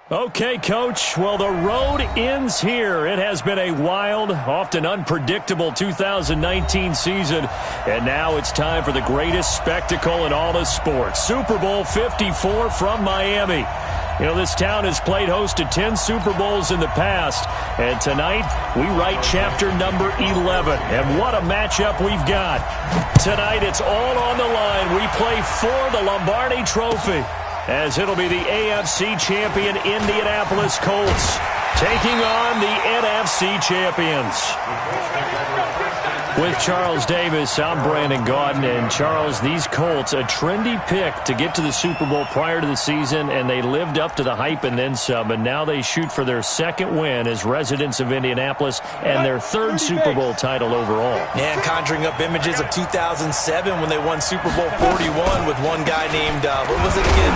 Okay, Coach. Well, the road ends here. It has been a wild, often unpredictable 2019 season. And now it's time for the greatest spectacle in all of sports. Super Bowl 54 from Miami. You know, this town has played host to 10 Super Bowls in the past. And tonight, we write chapter number 11. And what a matchup we've got. Tonight, it's all on the line. We play for the Lombardi Trophy, as it'll be the AFC champion Indianapolis Colts taking on the NFC champions. With Charles Davis, I'm Brandon Gaudin. And Charles, these Colts, a trendy pick to get to the Super Bowl prior to the season, and they lived up to the hype and then some. And now they shoot for their second win as residents of Indianapolis and their third Super Bowl title overall. Yeah, conjuring up images of 2007 when they won Super Bowl 41 with one guy named, what was it again?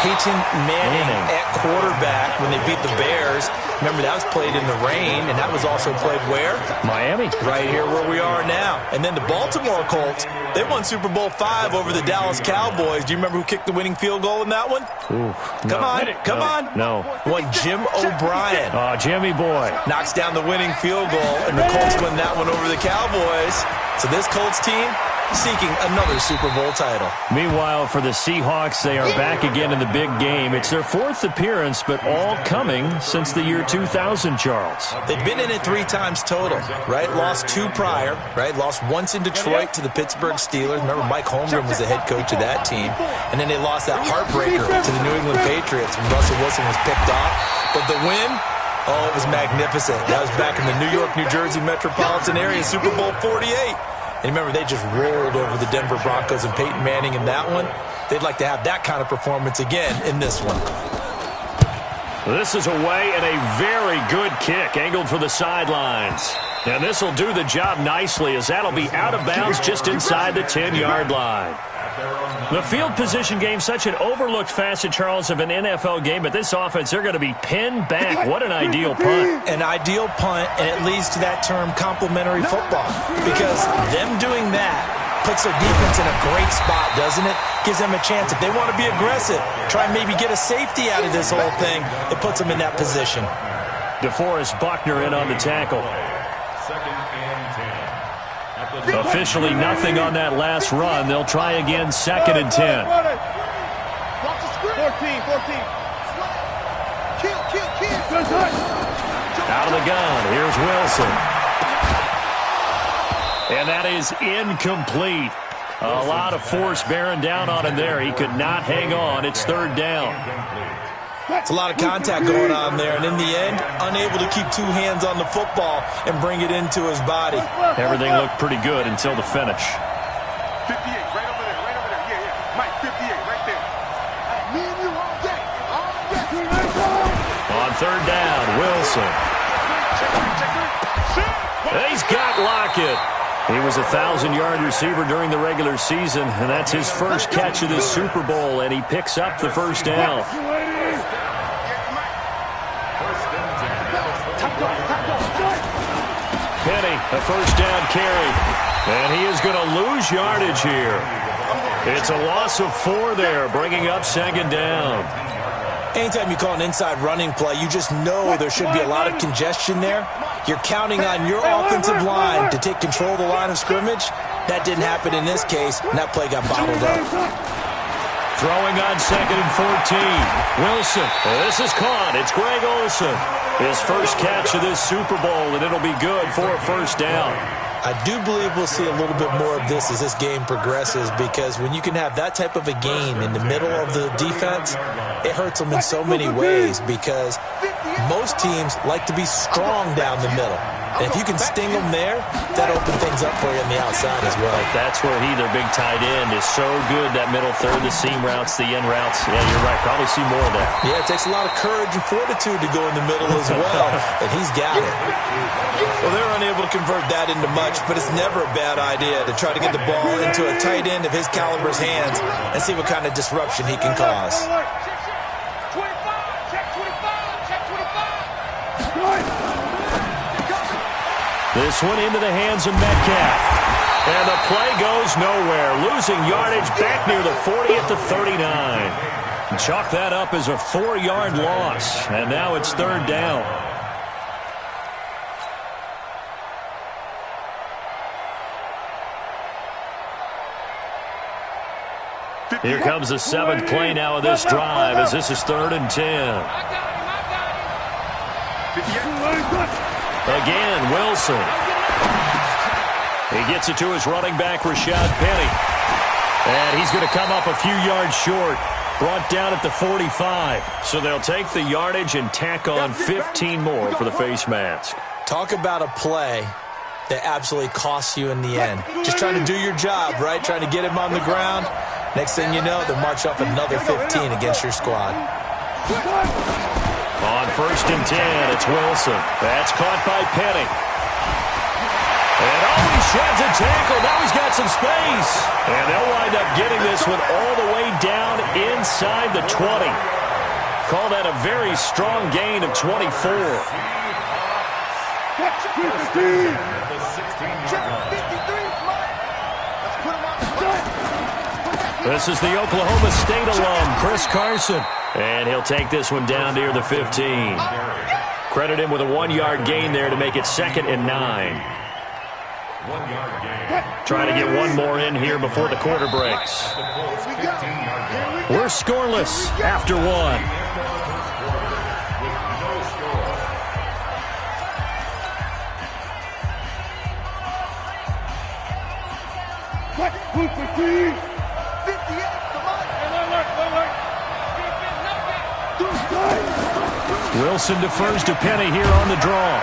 Peyton Manning at quarterback when they beat the Bears. Remember, that was played in the rain, and that was also played where? Miami. Right here where we are now. And then the Baltimore Colts, they won Super Bowl V over the Dallas Cowboys. Do you remember who kicked the winning field goal in that one? Ooh, Come on. No. One Jim O'Brien. Oh, Jimmy boy. Knocks down the winning field goal, and the Colts win that one over the Cowboys. So this Colts team seeking another Super Bowl title. Meanwhile, for the Seahawks, they are back again in the big game. It's their fourth appearance, but all coming since the year 2000, Charles. They've been in it 3 times total, right? Lost 2 prior, right? Lost once in Detroit to the Pittsburgh Steelers. Remember, Mike Holmgren was the head coach of that team. And then they lost that heartbreaker to the New England Patriots when Russell Wilson was picked off. But the win, oh, it was magnificent. That was back in the New York, New Jersey metropolitan area, Super Bowl 48. And remember, they just rolled over the Denver Broncos and Peyton Manning in that one. They'd like to have that kind of performance again in this one. This is away and a very good kick, angled for the sidelines. And this will do the job nicely, as that'll be out of bounds just inside the 10-yard line. The field position game, such an overlooked facet, Charles, of an NFL game, but this offense, they're going to be pinned back. What an ideal punt. An ideal punt, and it leads to that term complementary football, because them doing that puts their defense in a great spot, doesn't it? Gives them a chance. If they want to be aggressive, try and maybe get a safety out of this whole thing, it puts them in that position. DeForest Buckner in on the tackle. Officially nothing on that last run. They'll try again, 2nd and 10. 14. Out of the gun. Here's Wilson. And that is incomplete. A lot of force bearing down on him there. He could not hang on. It's 3rd down. It's a lot of contact going on there, and in the end, unable to keep 2 hands on the football and bring it into his body. Everything looked pretty good until the finish. 58, right over there, yeah. Mike, 58, right there. Me and you all day. On 3rd down, Wilson. He's got Lockett. He was a 1,000-yard receiver during the regular season, and that's his first catch of this Super Bowl, and he picks up the 1st down. Penny, a 1st down carry. And he is going to lose yardage here. It's a loss of 4 there, bringing up 2nd down. Anytime you call an inside running play, you just know there should be a lot of congestion there. You're counting on your offensive line to take control of the line of scrimmage. That didn't happen in this case, and that play got bottled up. Throwing on 2nd and 14. Wilson. This is caught. It's Greg Olsen. His first catch of this Super Bowl, and it'll be good for a 1st down. I do believe we'll see a little bit more of this as this game progresses, because when you can have that type of a game in the middle of the defense, it hurts them in so many ways, because most teams like to be strong down the middle. And if you can sting them there, that opens things up for you on the outside as well. That's where he, their big tight end, is so good, that middle third, the seam routes, the in routes. Yeah, you're right. Probably see more of that. Yeah, it takes a lot of courage and fortitude to go in the middle as well, and he's got it. Well, they're unable to convert that into much, but it's never a bad idea to try to get the ball into a tight end of his caliber's hands and see what kind of disruption he can cause. This one into the hands of Metcalf. And the play goes nowhere. Losing yardage back near the 40 at the 39. Chalk that up as a 4-yard loss, and now it's 3rd down. Here comes the 7th play now of this drive as this is 3rd and 10. Again, Wilson. He gets it to his running back, Rashad Penny. And he's going to come up a few yards short. Brought down at the 45. So they'll take the yardage and tack on 15 more for the face mask. Talk about a play that absolutely costs you in the end. Just trying to do your job, right? Trying to get him on the ground. Next thing you know, they'll march up another 15 against your squad. On 1st and 10, it's Wilson. That's caught by Penny. And he sheds a tackle. Now he's got some space. And they'll wind up getting this one all the way down inside the 20. Call that a very strong gain of 24. This is the Oklahoma State alum, Chris Carson. And he'll take this one down near the 15. Credit him with a 1-yard gain there to make it 2nd and 9. Trying to get one more in here before the quarter breaks. We're scoreless after 1. Wilson defers to Penny here on the draw.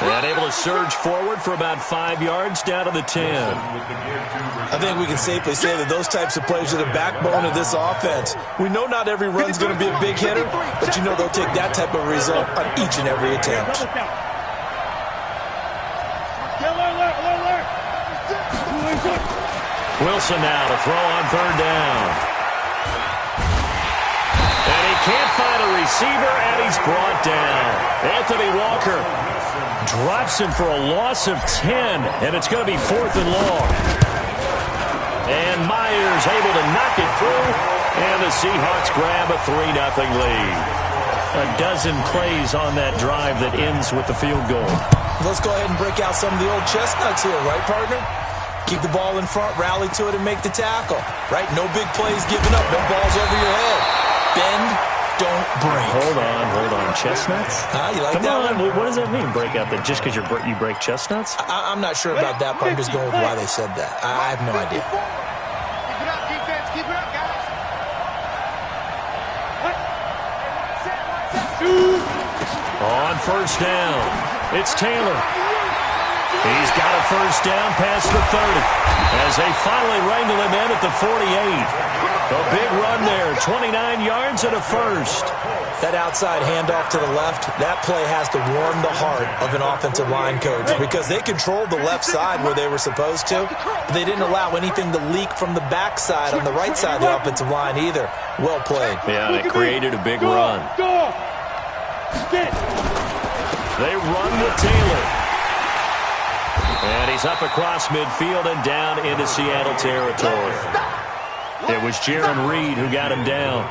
And able to surge forward for about 5 yards down to the 10. I think we can safely say that those types of plays are the backbone of this offense. We know not every run's going to be a big hitter, but you know they'll take that type of result on each and every attempt. Wilson now to throw on 3rd down. And he can't find a receiver, and he's brought down. Anthony Walker drops him for a loss of 10, and it's going to be 4th and long. And Myers able to knock it through, and the Seahawks grab a 3-0 lead. A dozen plays on that drive that ends with the field goal. Let's go ahead and break out some of the old chestnuts here, right, partner? Keep the ball in front, rally to it, and make the tackle, right? No big plays given up, no balls over your head. Bend, don't break. Hold on. Chestnuts? You like Come that on. one? What does that mean, break out? That just because you break chestnuts? I'm not sure about that part. I'm just going with why they said that. I have no idea. Keep it up, defense. Keep it up, guys. On 1st down, it's Taylor. He's got a 1st down past the 30 as they finally wrangle him in at the 48. A big run there, 29 yards and a 1st. That outside handoff to the left, that play has to warm the heart of an offensive line coach because they controlled the left side where they were supposed to, but they didn't allow anything to leak from the backside on the right side of the offensive line either. Well played. Yeah, they created a big run. They run with Taylor. And he's up across midfield and down into Seattle territory. It was Jaron Reed who got him down.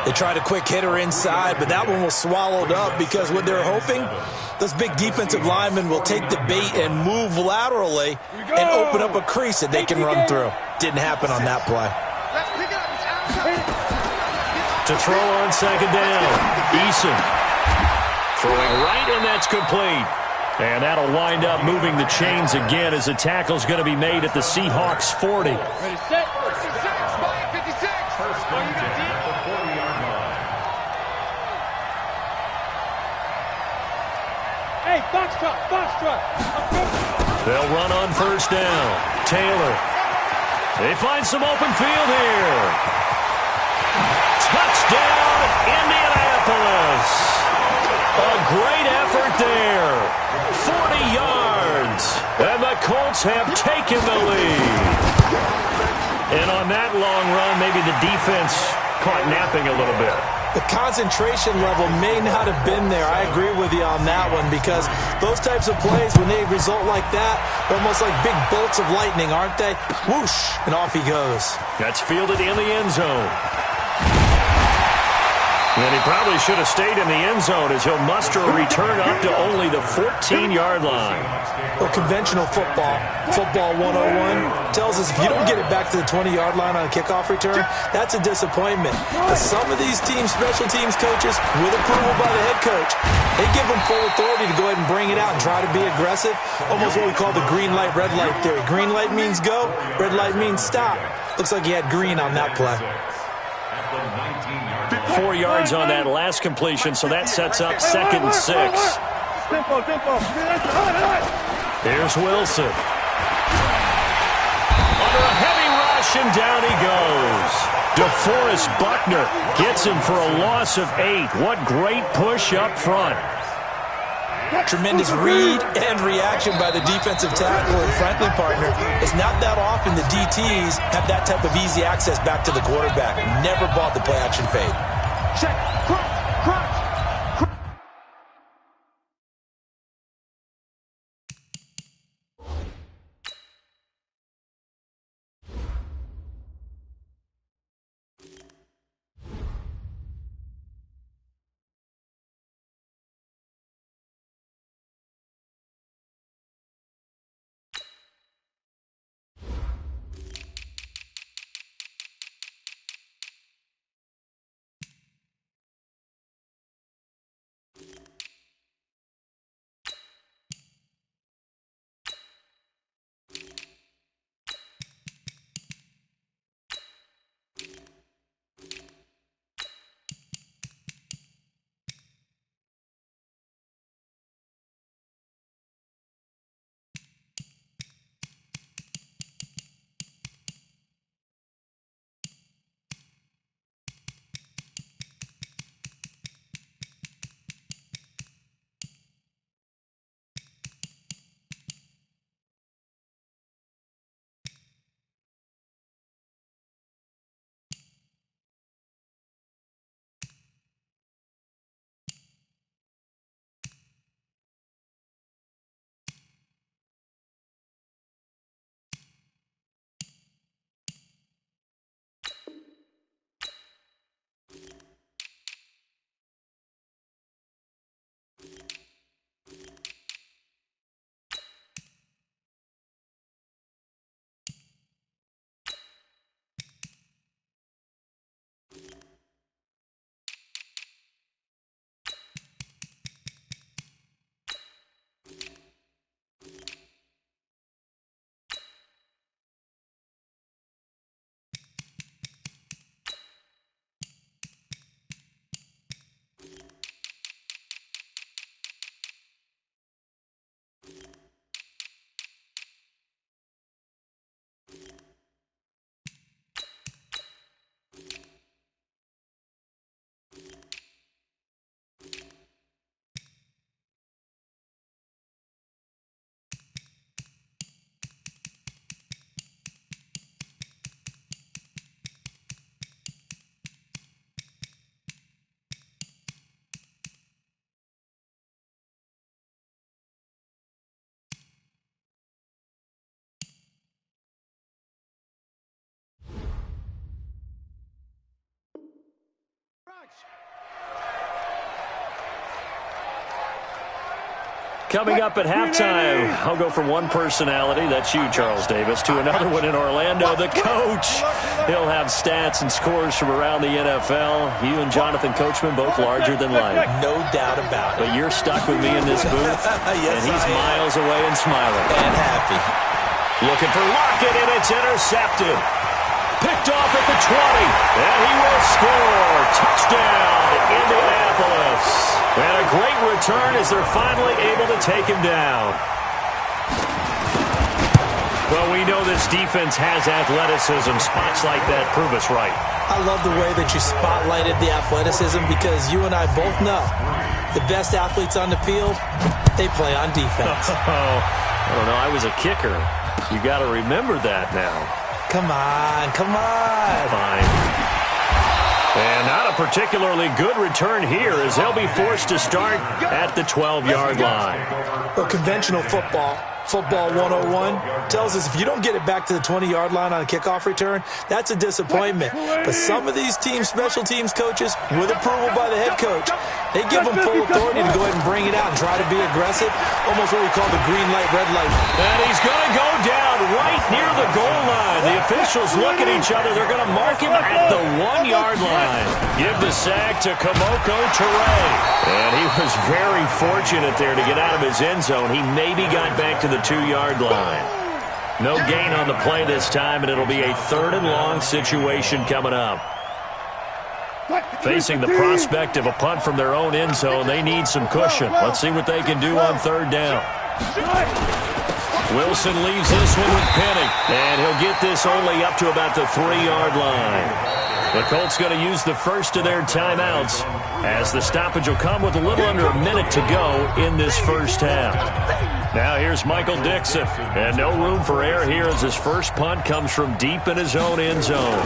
They tried a quick hitter inside, but that one was swallowed up because what they're hoping, those big defensive linemen will take the bait and move laterally and open up a crease that they can run through. Didn't happen on that play. To throw on 2nd down, Eason throwing right, and that's complete. And that'll wind up moving the chains again as the tackle's going to be made at the Seahawks 40. Ready, set. 56. Hey, box truck. They'll run on 1st down. Taylor. They find some open field here. Touchdown, Indianapolis. A great effort there. 40 yards. And the Colts have taken the lead. And on that long run, maybe the defense caught napping a little bit. The concentration level may not have been there. I agree with you on that one because those types of plays, when they result like that, they're almost like big bolts of lightning, aren't they? Whoosh, and off he goes. That's fielded in the end zone. And he probably should have stayed in the end zone as he'll muster a return up to only the 14-yard line. Well, conventional football 101, tells us if you don't get it back to the 20-yard line on a kickoff return, that's a disappointment. But some of these special teams coaches, with approval by the head coach, they give them full authority to go ahead and bring it out and try to be aggressive. Almost what we call the green light, red light theory. Green light means go, red light means stop. Looks like he had green on that play. 4 yards on that last completion, so that sets up 2nd and 6. Here's Wilson. Under a heavy rush, and down he goes. DeForest Buckner gets him for a loss of 8. What great push up front. Tremendous read and reaction by the defensive tackle, and frankly, partner, it's not that often the DTs have that type of easy access back to the quarterback. Never bought the play-action fade. Check. Crunch. Coming up at halftime, I'll go from one personality, that's you, Charles Davis, to another one in Orlando, the coach. He'll have stats and scores from around the NFL. You and Jonathan Coachman, both larger than life. No doubt about it. But you're stuck with me in this booth, yes, and he's miles away and smiling. And happy. Looking for Lockett, and it's intercepted. Picked off at the 20, and he will score. Touchdown, Indianapolis. And a great return as they're finally able to take him down. Well, we know this defense has athleticism. Spots like that prove us right. I love the way that you spotlighted the athleticism because you and I both know the best athletes on the field, they play on defense. Oh, I don't know. I was a kicker. You got to remember that now. Come on. Fine. And not a particularly good return here as they'll be forced to start at the 12-yard line. Well, conventional football Football 101 tells us if you don't get it back to the 20-yard line on a kickoff return, that's a disappointment. But some of these special teams coaches, with approval by the head coach, they give them full authority to go ahead and bring it out and try to be aggressive, almost what we call the green light, red light. And he's going to go down right near the goal line. The officials look at each other. They're going to mark him at the 1-yard line. Give the sack to Kamoko Toure. And he was very fortunate there to get out of his end zone. He maybe got back to the 2-yard line. No gain on the play this time, and it'll be a 3rd and long situation coming up. Facing the prospect of a punt from their own end zone, they need some cushion. Let's see what they can do on 3rd down. Wilson leaves this one with Penny, and he'll get this only up to about the 3-yard line. The Colts going to use the first of their timeouts as the stoppage will come with a little under a minute to go in this first half. Now here's Michael Dixon, and no room for error here as his first punt comes from deep in his own end zone.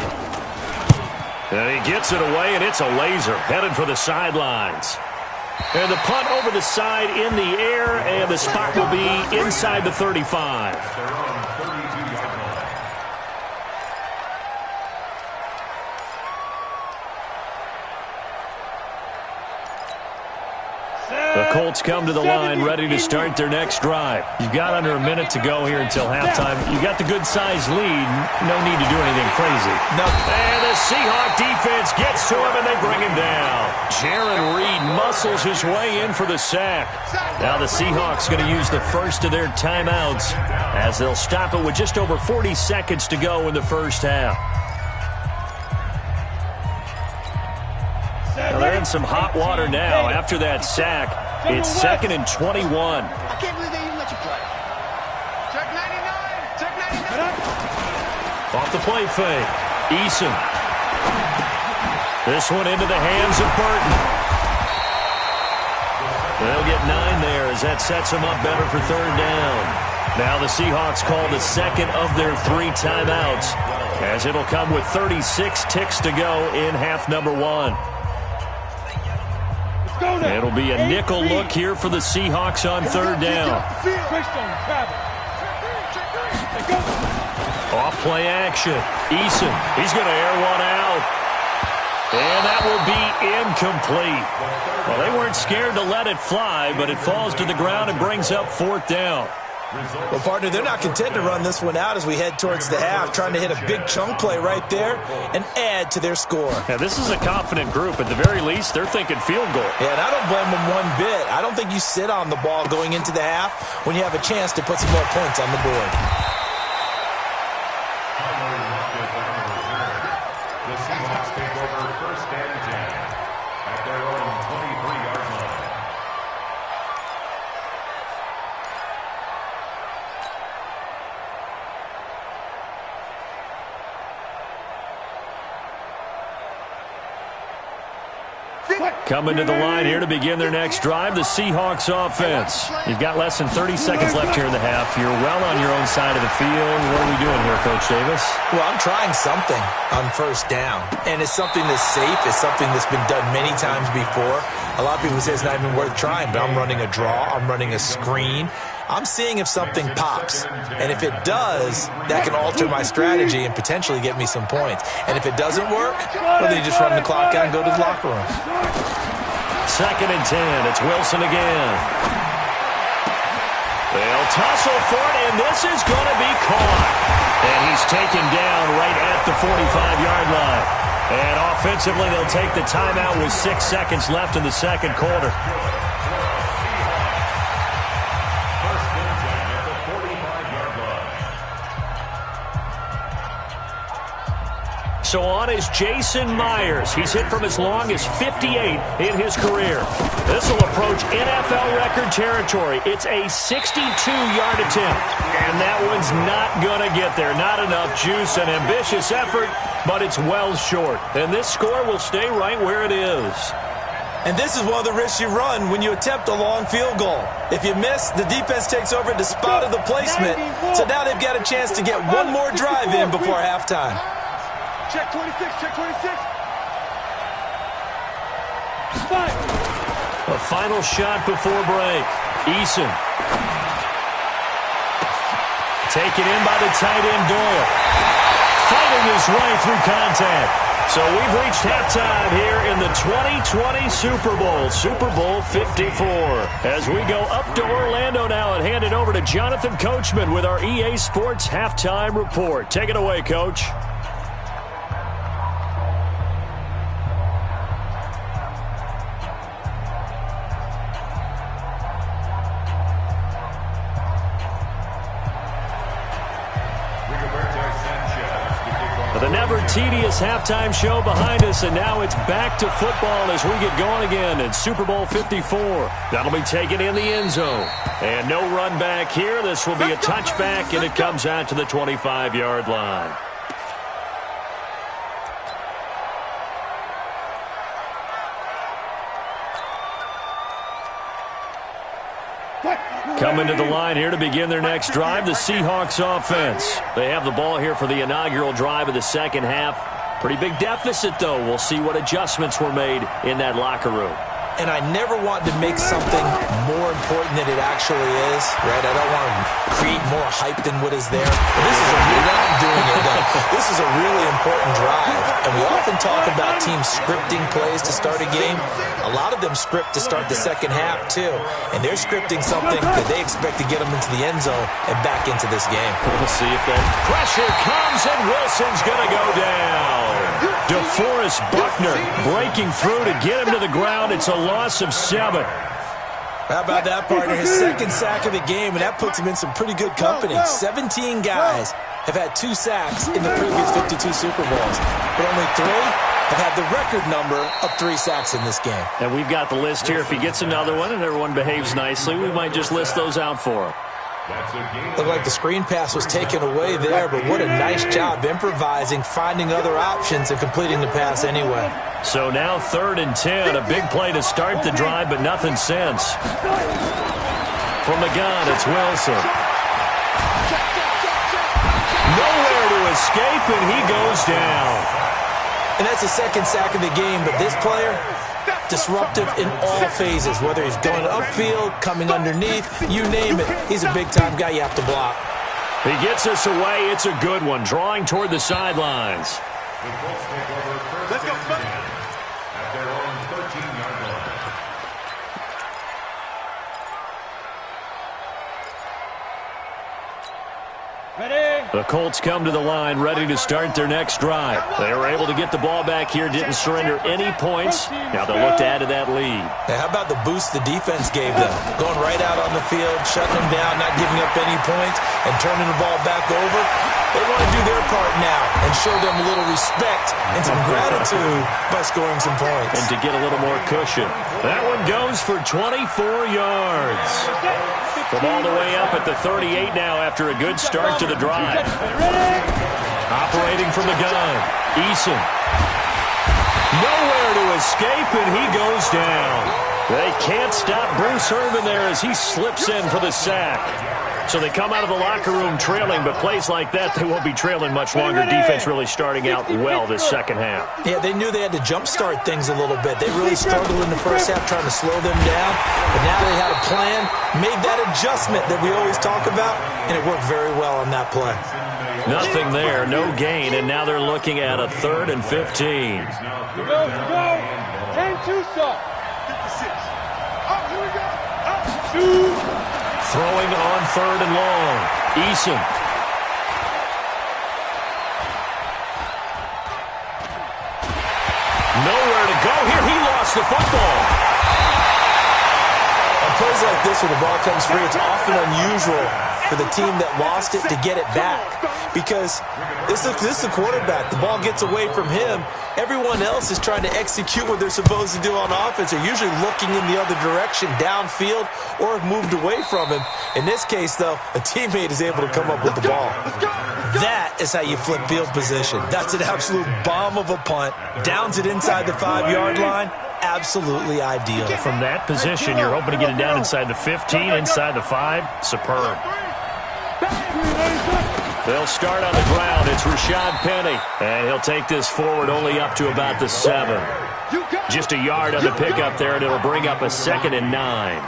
And he gets it away, and it's a laser headed for the sidelines. And the punt over the side in the air, and the spot will be inside the 35. The Colts come to the line ready to start their next drive. You've got under a minute to go here until halftime. You've got the good-sized lead. No need to do anything crazy. No. And the Seahawk defense gets to him, and they bring him down. Jaron Reed muscles his way in for the sack. Now the Seahawks going to use the first of their timeouts as they'll stop it with just over 40 seconds to go in the first half. Now they're in some hot water now after that sack. It's 2nd and 21. I can't believe they even let you play. Check 99. Check 99. Off the play fake. Eason. This one into the hands of Burton. They'll get 9 there as that sets them up better for 3rd down. Now the Seahawks call the second of their 3 timeouts as it'll come with 36 ticks to go in half number 1. It'll be a nickel look here for the Seahawks on 3rd down. Off play action. Eason, he's going to air one out. And that will be incomplete. Well, they weren't scared to let it fly, but it falls to the ground and brings up 4th down. Well, partner, they're not content to run this one out as we head towards the half, trying to hit a big chunk play right there and add to their score. Yeah, this is a confident group. At the very least, they're thinking field goal. Yeah, and I don't blame them one bit. I don't think you sit on the ball going into the half when you have a chance to put some more points on the board. The Seahawks take over 1st and 10 at their own 23-yard line. Coming to the line here to begin their next drive, the Seahawks offense. You've got less than 30 seconds left here in the half. You're well on your own side of the field. What are we doing here, Coach Davis? Well, I'm trying something on 1st down, and it's something that's safe. It's something that's been done many times before. A lot of people say it's not even worth trying, but I'm running a draw. I'm running a screen. I'm seeing if something pops, and if it does, that can alter my strategy and potentially get me some points. And if it doesn't work, well, then you just run the clock out and go to the locker room. 2nd and 10. It's Wilson again. They'll tussle for it, and this is going to be caught. And he's taken down right at the 45-yard line. And offensively, they'll take the timeout with 6 seconds left in the 2nd quarter. So on is Jason Myers. He's hit from as long as 58 in his career. This will approach NFL record territory. It's a 62-yard attempt. And that one's not going to get there. Not enough juice, an ambitious effort, but it's well short. And this score will stay right where it is. And this is one of the risks you run when you attempt a long field goal. If you miss, the defense takes over at the spot of the placement. So now they've got a chance to get one more drive in before halftime. Check 26, check 26. A final shot before break. Eason. Taken in by the tight end, Doyle. Fighting his way through contact. So we've reached halftime here in the 2020 Super Bowl, Super Bowl 54. As we go up to Orlando now and hand it over to Jonathan Coachman with our EA Sports Halftime Report. Take it away, Coach. The never-tedious halftime show behind us, and now it's back to football as we get going again in Super Bowl 54. That'll be taken in the end zone. And no run back here. This will be a touchback, and it comes out to the 25-yard line. Coming to the line here to begin their next drive, the Seahawks offense. They have the ball here for the inaugural drive of the second half. Pretty big deficit, though. We'll see what adjustments were made in that locker room. And I never want to make something more important than it actually is, right? I don't want to create more hype than what is there. But this is This is a really important drive. And we often talk about teams scripting plays to start a game. A lot of them script to start the second half, too. And they're scripting something that they expect to get them into the end zone and back into this game. We'll see if that pressure comes, and Wilson's going to go down. DeForest Buckner breaking through to get him to the ground. It's a loss of 7. How about that, partner? His second sack of the game, and that puts him in some pretty good company. 17 guys have had 2 sacks in the previous 52 Super Bowls, but only 3 have had the record number of 3 sacks in this game. And we've got the list here. If he gets another one and everyone behaves nicely, we might just list those out for him. Looked like the screen pass was taken away there, but what a nice job improvising, finding other options, and completing the pass anyway. So now 3rd and 10, a big play to start the drive, but nothing since. From the gun, it's Wilson. Nowhere to escape, and he goes down. And that's the second sack of the game, but this player, disruptive in all phases, whether he's going upfield, coming underneath, you name it. He's a big-time guy you have to block. He gets us away. It's a good one, drawing toward the sidelines. Let's go. At their own 13-yard line. The Colts come to the line ready to start their next drive. They were able to get the ball back here, didn't surrender any points. Now they'll look to add to that lead. Now, how about the boost the defense gave them? Going right out on the field, shutting them down, not giving up any points, and turning the ball back over. They want to do their part now and show them a little respect and some gratitude by scoring some points. And to get a little more cushion. That one goes for 24 yards. From all the way up at the 38 now after a good start to the drive. Operating from the gun, Eason. Nowhere to escape, and he goes down. They can't stop Bruce Irvin there as he slips in for the sack. So they come out of the locker room trailing, but plays like that, they won't be trailing much longer. Defense really starting out well this second half. Yeah, they knew they had to jumpstart things a little bit. They really struggled in the first half trying to slow them down, but now they had a plan, made that adjustment that we always talk about, and it worked very well on that play. Nothing there, no gain, and now they're looking at a 3rd and 15. Go. 10-2 stop. 56. Up, here we go. Up, 2. Throwing on 3rd and long. Eason. Nowhere to go here. He lost the football. On plays like this where the ball comes free, it's often unusual for the team that lost it to get it back. Because this is the quarterback. The ball gets away from him. Everyone else is trying to execute what they're supposed to do on offense. They're usually looking in the other direction, downfield, or have moved away from him. In this case, though, a teammate is able to come up with the ball. That is how you flip field position. That's an absolute bomb of a punt. Downs it inside the 5-yard line. Absolutely ideal. From that position, you're hoping to get it down inside the 15, inside the 5. Superb. They'll start on the ground. It's Rashad Penny. And he'll take this forward only up to about the 7. Just a yard on the pickup there, and it'll bring up a 2nd and 9.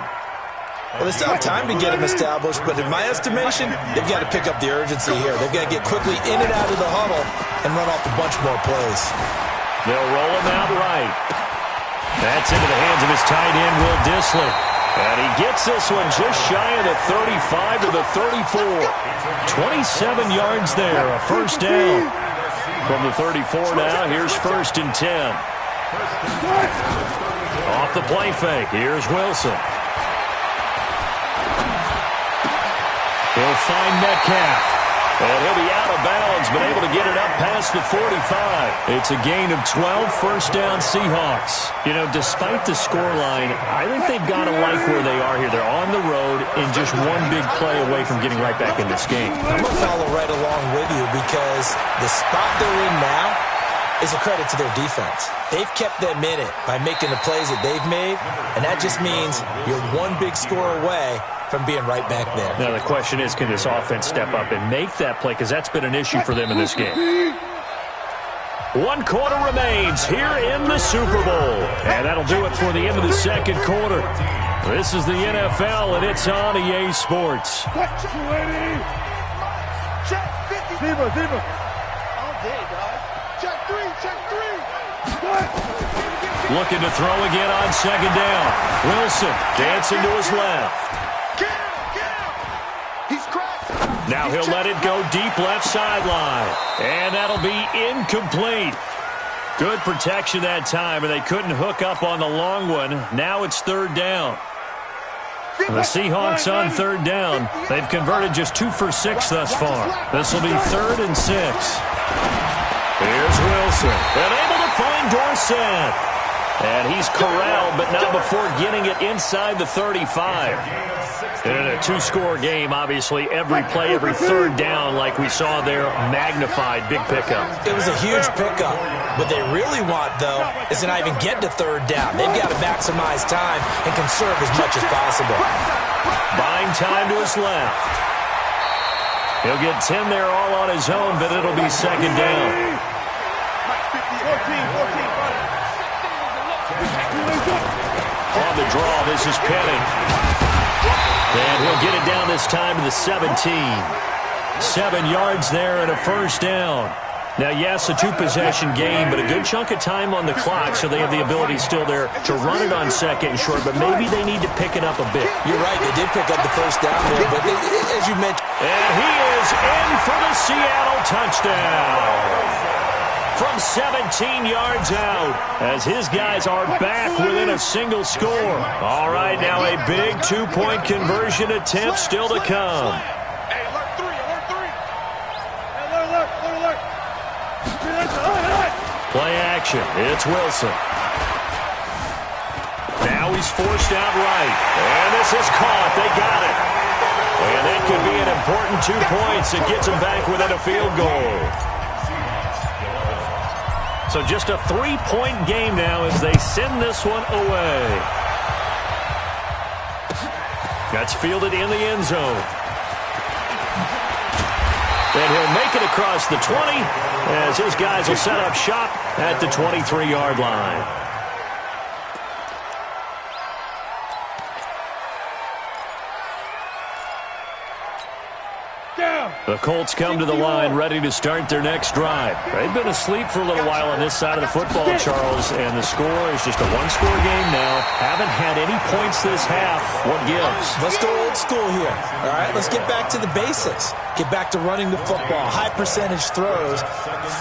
Well, they still have time to get him established, but in my estimation, they've got to pick up the urgency here. They've got to get quickly in and out of the huddle and run off a bunch more plays. They'll roll him out right. That's into the hands of his tight end, Will Dissly. And he gets this one just shy of the 35 to the 34. 27 yards there, a first down. From the 34 now, here's 1st and 10. Off the play fake, here's Wilson. He'll find Metcalf. And he'll be out of bounds, but able to get it up past the 45. It's a gain of 12, first down Seahawks. You know, despite the scoreline, I think they've got to like where they are here. They're on the road and just one big play away from getting right back in this game. I'm going to follow right along with you because the spot they're in now is a credit to their defense. They've kept them in it by making the plays that they've made, and that just means you're one big score away from being right back there. Now the question is, can this offense step up and make that play? Because that's been an issue for them in this game. 1 quarter remains here in the Super Bowl. And that'll do it for the end of the 2nd quarter. This is the NFL, and it's on EA Sports. Check 50. Zima. All day, dog. Check 3. Looking to throw again on 2nd down. Wilson dancing to his left. Now he'll let it go deep left sideline. And that'll be incomplete. Good protection that time, and they couldn't hook up on the long one. Now it's 3rd down. The Seahawks on 3rd down. They've converted just 2 for 6 thus far. This will be 3rd and 6. Here's Wilson. And able to find Dorsett. And he's corralled, but not before getting it inside the 35. In a 2-score game, obviously, every play, every 3rd down, like we saw there, magnified, big pickup. It was a huge pickup. What they really want, though, is to not even get to 3rd down. They've got to maximize time and conserve as much as possible. Buying time to his left. He'll get 10 there all on his own, but it'll be 2nd down. 14. On the draw, this is Penning. And he'll get it down this time to the 17. 7 yards there and a first down. Now, yes, a 2-possession game, but a good chunk of time on the clock, so they have the ability still there to run it on 2nd and short, but maybe they need to pick it up a bit. You're right, they did pick up the first down there, but as you mentioned... And he is in for the Seattle touchdown. From 17 yards out, as his guys are back within a single score. All right, now a big 2-point conversion attempt still to come. Hey, alert 3. Alert. Play action. It's Wilson. Now he's forced out right. And this is caught. They got it. And that could be an important 2 points that gets them back within a field goal. So just a 3-point game now as they send this one away. That's fielded in the end zone. And he'll make it across the 20 as his guys will set up shop at the 23-yard line. The Colts come to the line ready to start their next drive. They've been asleep for a little while on this side of the football, Charles, and the score is just a 1-score game now. Haven't had any points this half. What gives? Let's go old school here. All right, let's get back to the basics. Get back to running the football, high percentage throws.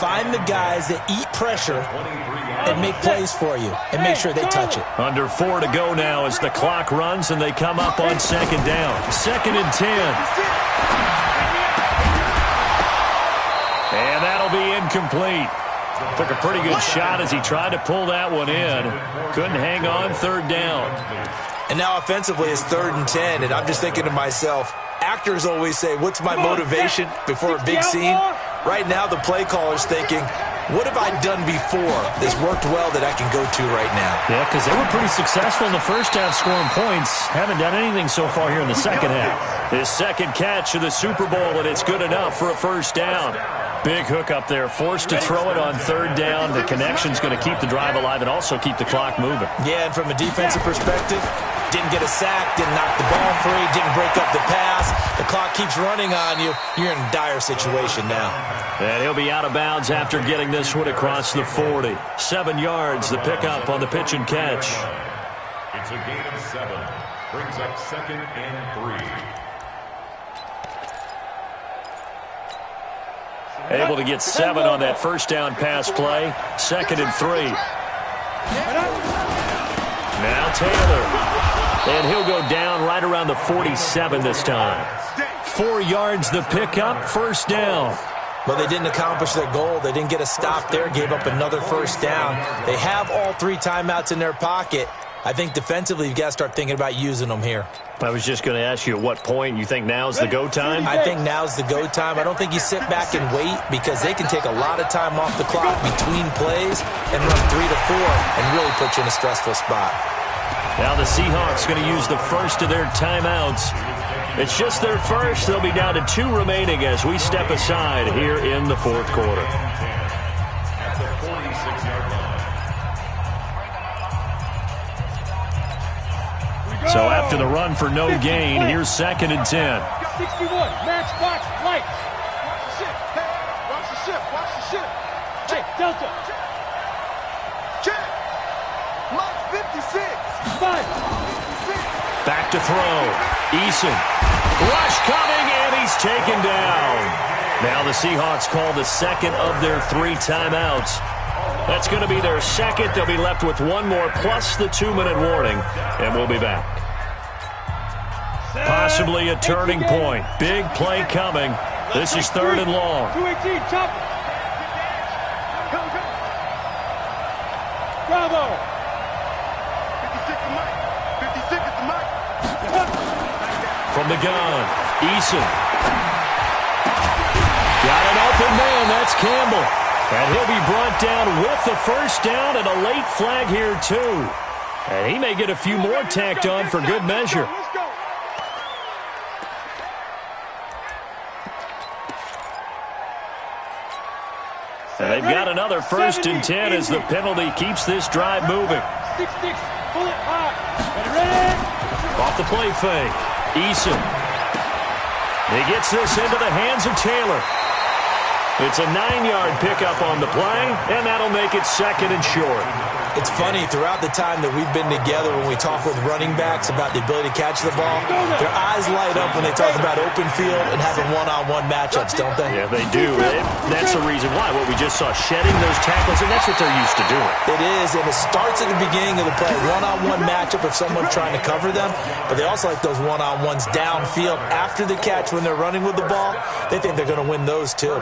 Find the guys that eat pressure and make plays for you and make sure they touch it. Under 4 to go now as the clock runs and they come up on 2nd down. 2nd and 10. And that'll be incomplete. Took a pretty good shot as he tried to pull that one in. Couldn't hang on 3rd down. And now offensively it's 3rd and 10, and I'm just thinking to myself, actors always say, what's my motivation before a big scene? Right now the play caller's thinking, what have I done before that's worked well that I can go to right now? Yeah, because they were pretty successful in the first half scoring points. Haven't done anything so far here in the second half. His 2nd catch of the Super Bowl, and it's good enough for a first down. Big hook up there, forced to throw it on 3rd down. The connection's going to keep the drive alive and also keep the clock moving. Yeah, and from a defensive perspective, Didn't get a sack, didn't knock the ball free, didn't break up the pass. The clock keeps running on you. You're in a dire situation now. And he'll be out of bounds after getting this one across the 40. 7 yards, the pickup on the pitch and catch. It's a gain of 7. Brings up 2nd and 3. Able to get 7 on that first down pass play. 2nd and 3. Now Taylor. And he'll go down right around the 47 this time. 4 yards the pickup, first down. Well, they didn't accomplish their goal. They didn't get a stop there, gave up another first down. They have all 3 timeouts in their pocket. I think defensively you've got to start thinking about using them here. I was just going to ask you at what point you think now's the go time? I think now's the go time. I don't think you sit back and wait because they can take a lot of time off the clock between plays and run 3 to 4 and really put you in a stressful spot. Now the Seahawks going to use the first of their timeouts. It's just their first. They'll be down to 2 remaining as we step aside here in the 4th quarter. At the 46-yard line. So after the run for no gain, here's 2nd and 10. 61, match box, lights. Watch the shift. Hey, watch the shift. Watch the shift. Check, Delta. Check. Mike 56. 5. Back to throw. Eason. Rush coming, and he's taken down. Now the Seahawks call the 2nd of their 3 timeouts. That's going to be their 2nd. They'll be left with 1 more plus the 2-minute warning, and we'll be back. Possibly a turning point. Big play coming. This is 3rd and long. 218, chop. Go. Bravo. 56 to Mike. 56 is the Mike. From the gun, Eason. Got an open man. That's Campbell. And he'll be brought down with the first down and a late flag here, too. And he may get a few more tacked on for good measure. Let's go. And they've got another 1st and 10 as the penalty keeps this drive moving. 6, pull it high. Ready? Off the play fake. Eason. He gets this into the hands of Taylor. It's a 9-yard pickup on the play, and that'll make it 2nd and short. It's funny, throughout the time that we've been together when we talk with running backs about the ability to catch the ball, their eyes light up when they talk about open field and having one-on-one matchups, don't they? Yeah, they do. That's the reason why. What we just saw, shedding those tackles, and that's what they're used to doing. It is, and it starts at the beginning of the play. One-on-one matchup if someone's trying to cover them, but they also like those one-on-ones downfield after the catch when they're running with the ball. They think they're going to win those, too.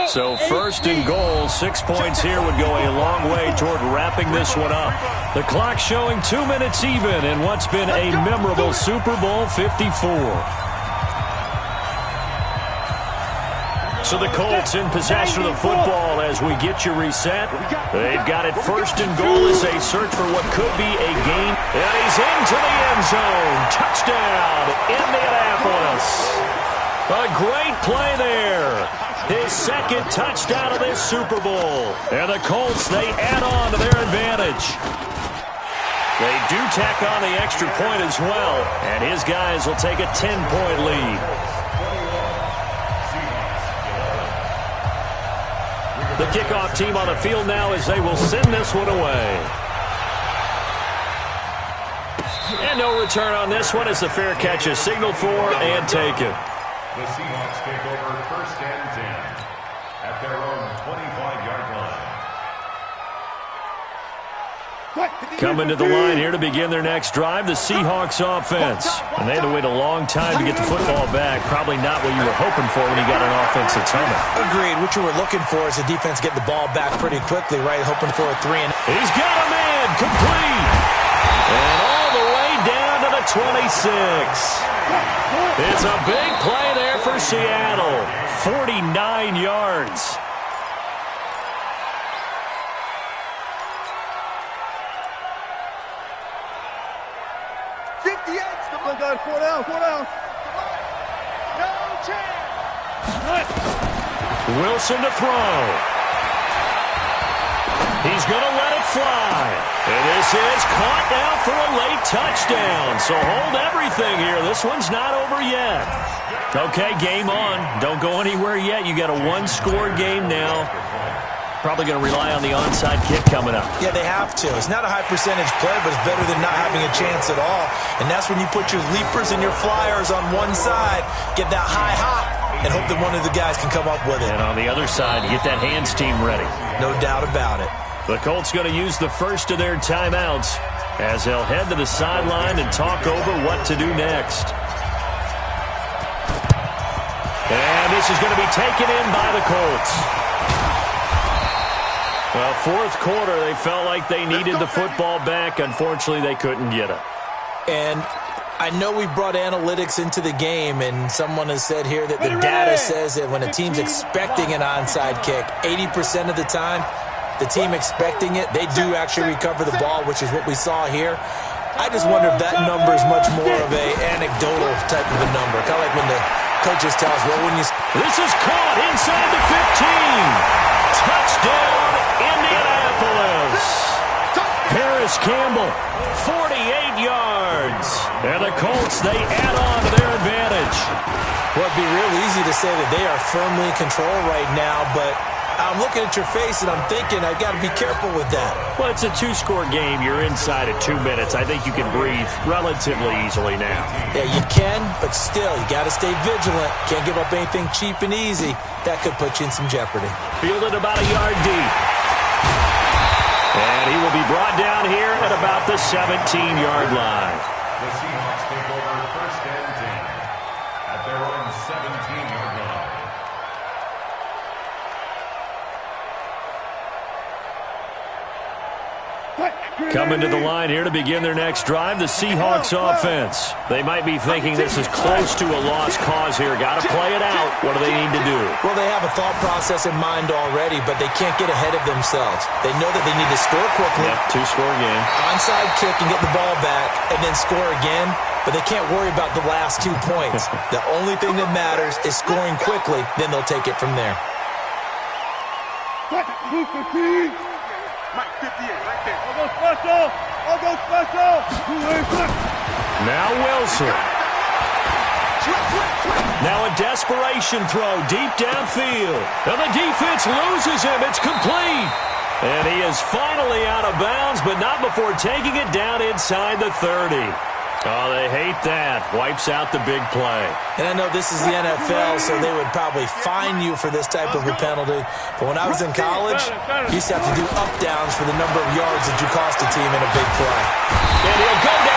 So 1st and goal, 6 points here would go a long way toward wrapping this one up. The clock showing 2 minutes even in what's been a memorable Super Bowl 54. So the Colts in possession of the football as we get you reset. They've got it 1st and goal as they search for what could be a gain. And he's into the end zone. Touchdown, Indianapolis. A great play there. His 2nd touchdown of this Super Bowl. And the Colts, they add on to their advantage. They do tack on the extra point as well. And his guys will take a 10-point lead. The kickoff team on the field now as they will send this one away. And no return on this one as the fair catch is signaled for and taken. The Seahawks take over 1st and 10 at their own 25-yard line. Coming to the line here to begin their next drive, the Seahawks offense. And they had to wait a long time to get the football back. Probably not what you were hoping for when you got an offense that's humming. Agreed. What you were looking for is the defense getting the ball back pretty quickly, right? Hoping for a 3 and... He's got a man complete. And all the way down to the 26. It's a big play there for Seattle. 49 yards. Four down. No chance. Wilson to throw. He's going to let it fly. And this is caught now for a late touchdown. So hold everything here. This one's not over yet. Okay, game on. Don't go anywhere yet. You got a one-score game now. Probably going to rely on the onside kick coming up. Yeah, they have to. It's not a high percentage play, but it's better than not having a chance at all. And that's when you put your leapers and your flyers on one side, get that high hop, and hope that one of the guys can come up with it. And on the other side, get that hands team ready. No doubt about it. The Colts going to use the first of their timeouts as they'll head to the sideline and talk over what to do next. And this is going to be taken in by the Colts. Well, fourth quarter, they felt like they needed the football back. Unfortunately, they couldn't get it. And I know we brought analytics into the game, and someone has said here that the data says that when a team's expecting an onside kick, 80% of the time, the team expecting it, they do actually recover the ball, which is what we saw here. I just wonder if that number is much more of a anecdotal type of a number. Kind of like when the coaches tell us, well, when you... This is caught inside the 15. Touchdown, Indianapolis. Harris Campbell, 48 yards. And the Colts, they add on to their advantage. Well, it'd be real easy to say that they are firmly in control right now, but I'm looking at your face and I'm thinking I've got to be careful with that. Well, it's a two-score game. You're inside at 2 minutes. I think you can breathe relatively easily now. Yeah, you can, but still, you got to stay vigilant. Can't give up anything cheap and easy. That could put you in some jeopardy. Fielded about a yard deep. And he will be brought down here at about the 17-yard line. The Seahawks take over first and 10 at their own 17-yard line. Coming to the line here to begin their next drive, the Seahawks offense. They might be thinking this is close to a lost cause here. Got to play it out. What do they need to do? Well, they have a thought process in mind already, but they can't get ahead of themselves. They know that they need to score quickly. Yep, two-score game. Onside kick and get the ball back, and then score again. But they can't worry about the last 2 points. The only thing that matters is scoring quickly. Then they'll take it from there. Mike 58 right there. I'll go special. I'll go special. Now Wilson. Now a desperation throw deep downfield. And the defense loses him. It's complete. And he is finally out of bounds, but not before taking it down inside the 30. Oh, they hate that. Wipes out the big play. And I know this is the NFL, so they would probably fine you for this type of a penalty. But when I was in college, you used to have to do up-downs for the number of yards that you cost a team in a big play. And he'll go down